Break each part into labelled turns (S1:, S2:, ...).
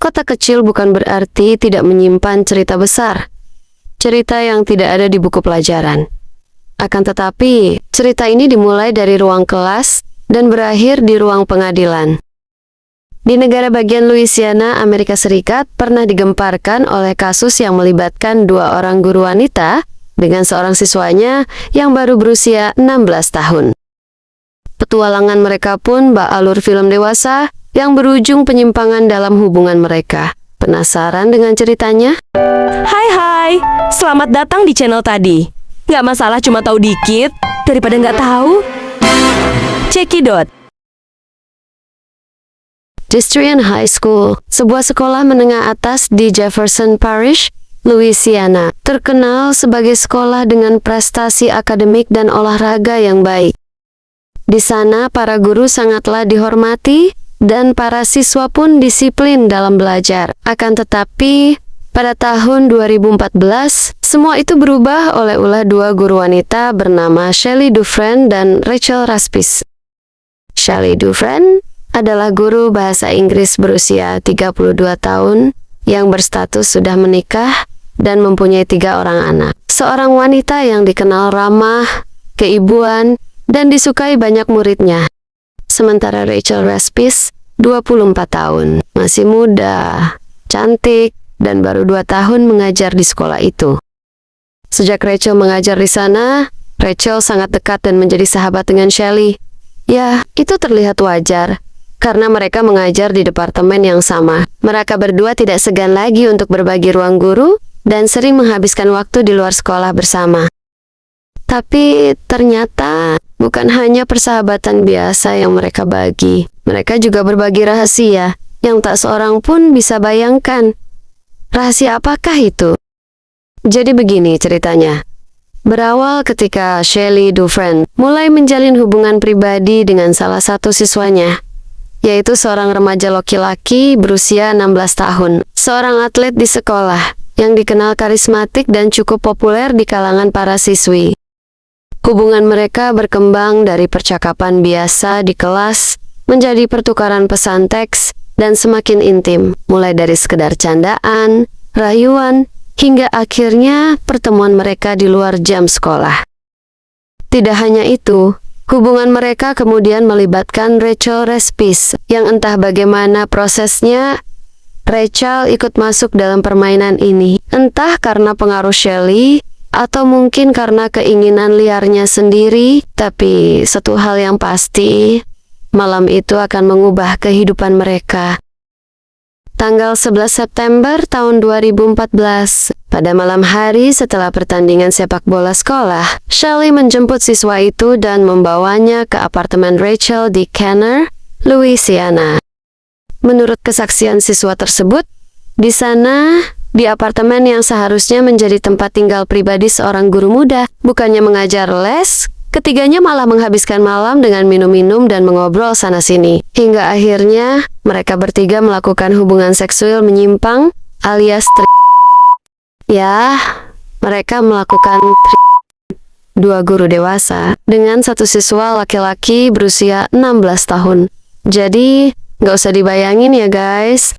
S1: Kota kecil bukan berarti tidak menyimpan cerita besar, cerita yang tidak ada di buku pelajaran. Akan tetapi, cerita ini dimulai dari ruang kelas dan berakhir di ruang pengadilan. Di negara bagian Louisiana, Amerika Serikat, pernah digemparkan oleh kasus yang melibatkan 2 orang guru wanita dengan seorang siswanya yang baru berusia 16 tahun. Petualangan mereka pun bak alur film dewasa yang berujung penyimpangan dalam hubungan mereka. Penasaran dengan ceritanya?
S2: Hai, selamat datang di channel tadi. Nggak masalah cuma tahu dikit, daripada nggak tahu. Cekidot.
S1: Destrehan High School, sebuah sekolah menengah atas di Jefferson Parish, Louisiana, terkenal sebagai sekolah dengan prestasi akademik dan olahraga yang baik. Di sana, para guru sangatlah dihormati, dan para siswa pun disiplin dalam belajar. Akan tetapi, pada tahun 2014, semua itu berubah oleh ulah 2 guru wanita bernama Shelley Dufresne dan Rachel Raspis. Shelley Dufresne adalah guru bahasa Inggris berusia 32 tahun yang berstatus sudah menikah dan mempunyai 3 orang anak. Seorang wanita yang dikenal ramah, keibuan, dan disukai banyak muridnya. Sementara Rachel Raspis, 24 tahun, masih muda, cantik, dan baru 2 tahun mengajar di sekolah itu. Sejak Rachel mengajar di sana, Rachel sangat dekat dan menjadi sahabat dengan Shelley. Ya, itu terlihat wajar, karena mereka mengajar di departemen yang sama. Mereka berdua tidak segan lagi untuk berbagi ruang guru dan sering menghabiskan waktu di luar sekolah bersama. Tapi ternyata bukan hanya persahabatan biasa yang mereka bagi. Mereka juga berbagi rahasia yang tak seorang pun bisa bayangkan. Rahasia apakah itu? Jadi begini ceritanya. Berawal ketika Shelley Dufresne mulai menjalin hubungan pribadi dengan salah satu siswanya, yaitu seorang remaja laki-laki berusia 16 tahun, seorang atlet di sekolah yang dikenal karismatik dan cukup populer di kalangan para siswi. Hubungan mereka berkembang dari percakapan biasa di kelas menjadi pertukaran pesan teks dan semakin intim, mulai dari sekedar candaan, rayuan, hingga akhirnya pertemuan mereka di luar jam sekolah. Tidak hanya itu, hubungan mereka kemudian melibatkan Rachel Raspis, yang entah bagaimana prosesnya, Rachel ikut masuk dalam permainan ini, entah karena pengaruh Shelley, atau mungkin karena keinginan liarnya sendiri, tapi satu hal yang pasti, malam itu akan mengubah kehidupan mereka. Tanggal 11 September tahun 2014, pada malam hari setelah pertandingan sepak bola sekolah, Shelley menjemput siswa itu dan membawanya ke apartemen Rachel di Kenner, Louisiana. Menurut kesaksian siswa tersebut, di sana, di apartemen yang seharusnya menjadi tempat tinggal pribadi seorang guru muda, bukannya mengajar les, ketiganya malah menghabiskan malam dengan minum-minum dan mengobrol sana-sini. Hingga akhirnya, mereka bertiga melakukan hubungan seksual menyimpang alias mereka melakukan 2 guru dewasa dengan 1 siswa laki-laki berusia 16 tahun. Jadi, nggak usah dibayangin ya guys.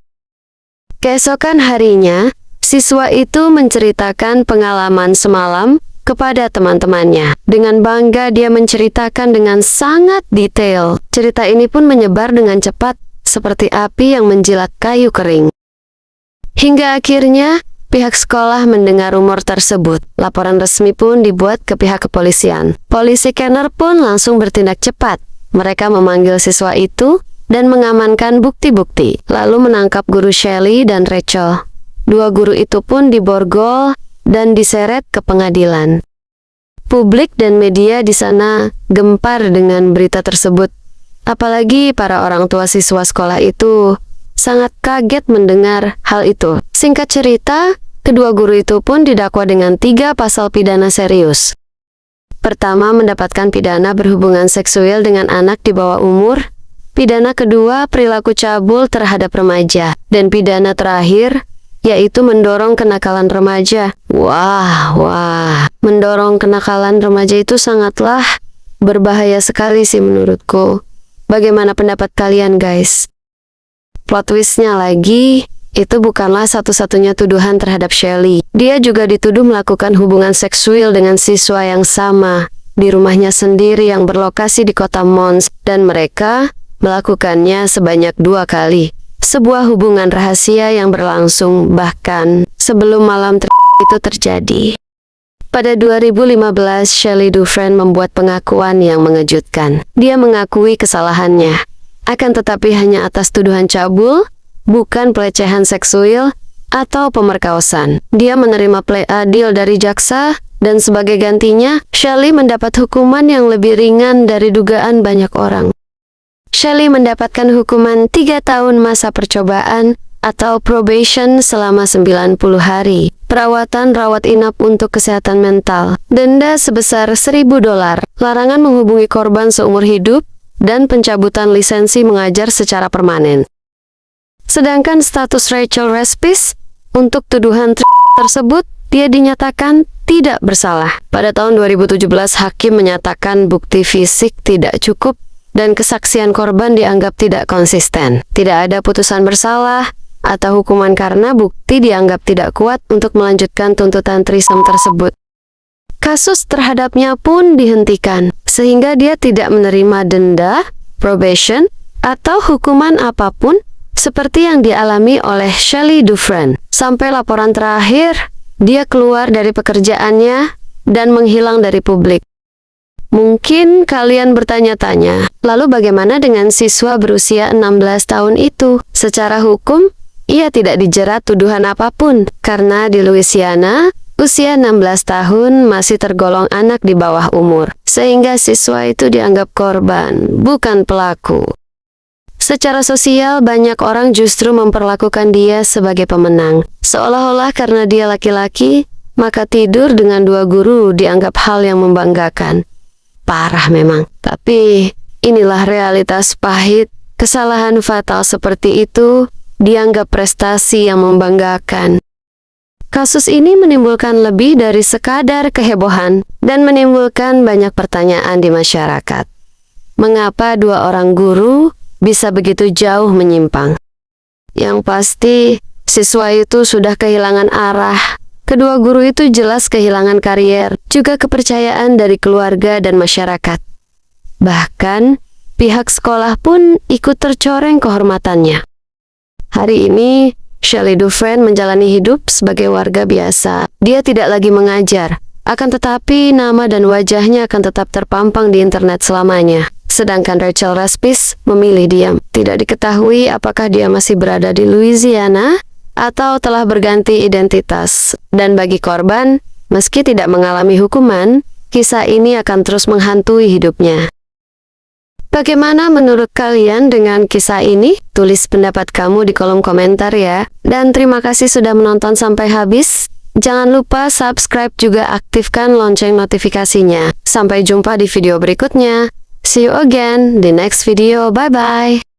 S1: Keesokan harinya, siswa itu menceritakan pengalaman semalam kepada teman-temannya. Dengan bangga dia menceritakan dengan sangat detail. Cerita ini pun menyebar dengan cepat, seperti api yang menjilat kayu kering. Hingga akhirnya, pihak sekolah mendengar rumor tersebut. Laporan resmi pun dibuat ke pihak kepolisian. Polisi Kenner pun langsung bertindak cepat. Mereka memanggil siswa itu dan mengamankan bukti-bukti, lalu menangkap guru Shelley dan Rachel. 2 guru itu pun diborgol dan diseret ke pengadilan. Publik dan media di sana gempar dengan berita tersebut. Apalagi para orang tua siswa sekolah itu sangat kaget mendengar hal itu. Singkat cerita, kedua guru itu pun didakwa dengan 3 pasal pidana serius. Pertama, mendapatkan pidana berhubungan seksual dengan anak di bawah umur. Pidana kedua, perilaku cabul terhadap remaja. Dan pidana terakhir, yaitu mendorong kenakalan remaja. Wah, mendorong kenakalan remaja itu sangatlah berbahaya sekali sih menurutku. Bagaimana pendapat kalian guys? Plot twistnya lagi, itu bukanlah satu-satunya tuduhan terhadap Shelley. Dia juga dituduh melakukan hubungan seksual dengan siswa yang sama di rumahnya sendiri yang berlokasi di kota Mons, dan mereka melakukannya sebanyak 2 kali. Sebuah hubungan rahasia yang berlangsung bahkan sebelum malam itu terjadi. Pada 2015, Shelley Dufresne membuat pengakuan yang mengejutkan. Dia mengakui kesalahannya, akan tetapi hanya atas tuduhan cabul, bukan pelecehan seksual atau pemerkosaan. Dia menerima plea adil dari jaksa, dan sebagai gantinya, Shelley mendapat hukuman yang lebih ringan dari dugaan banyak orang. Shelley mendapatkan hukuman 3 tahun masa percobaan atau probation selama 90 hari, perawatan rawat inap untuk kesehatan mental, denda sebesar $1.000, larangan menghubungi korban seumur hidup, dan pencabutan lisensi mengajar secara permanen. Sedangkan status Rachel Respis untuk tuduhan tersebut, dia dinyatakan tidak bersalah. Pada tahun 2017, hakim menyatakan bukti fisik tidak cukup dan kesaksian korban dianggap tidak konsisten. Tidak ada putusan bersalah atau hukuman karena bukti dianggap tidak kuat untuk melanjutkan tuntutan threesome tersebut. Kasus terhadapnya pun dihentikan, sehingga dia tidak menerima denda, probation, atau hukuman apapun seperti yang dialami oleh Shelley Dufresne. Sampai laporan terakhir, dia keluar dari pekerjaannya dan menghilang dari publik. Mungkin kalian bertanya-tanya, lalu bagaimana dengan siswa berusia 16 tahun itu? Secara hukum, ia tidak dijerat tuduhan apapun, karena di Louisiana, usia 16 tahun masih tergolong anak di bawah umur, sehingga siswa itu dianggap korban, bukan pelaku. Secara sosial, banyak orang justru memperlakukan dia sebagai pemenang. Seolah-olah karena dia laki-laki, maka tidur dengan 2 guru dianggap hal yang membanggakan. Parah memang. Tapi, inilah realitas pahit. Kesalahan fatal seperti itu dianggap prestasi yang membanggakan. Kasus ini menimbulkan lebih dari sekadar kehebohan dan menimbulkan banyak pertanyaan di masyarakat. Mengapa 2 orang guru bisa begitu jauh menyimpang? Yang pasti, siswa itu sudah kehilangan arah. Kedua guru itu jelas kehilangan karier, juga kepercayaan dari keluarga dan masyarakat. Bahkan, pihak sekolah pun ikut tercoreng kehormatannya. Hari ini, Shelley Dufresne menjalani hidup sebagai warga biasa. Dia tidak lagi mengajar, akan tetapi nama dan wajahnya akan tetap terpampang di internet selamanya. Sedangkan Rachel Respis memilih diam. Tidak diketahui apakah dia masih berada di Louisiana atau telah berganti identitas. Dan bagi korban, meski tidak mengalami hukuman, kisah ini akan terus menghantui hidupnya. Bagaimana menurut kalian dengan kisah ini? Tulis pendapat kamu di kolom komentar ya. Dan terima kasih sudah menonton sampai habis. Jangan lupa subscribe juga aktifkan lonceng notifikasinya. Sampai jumpa di video berikutnya. See you again di next video. Bye-bye.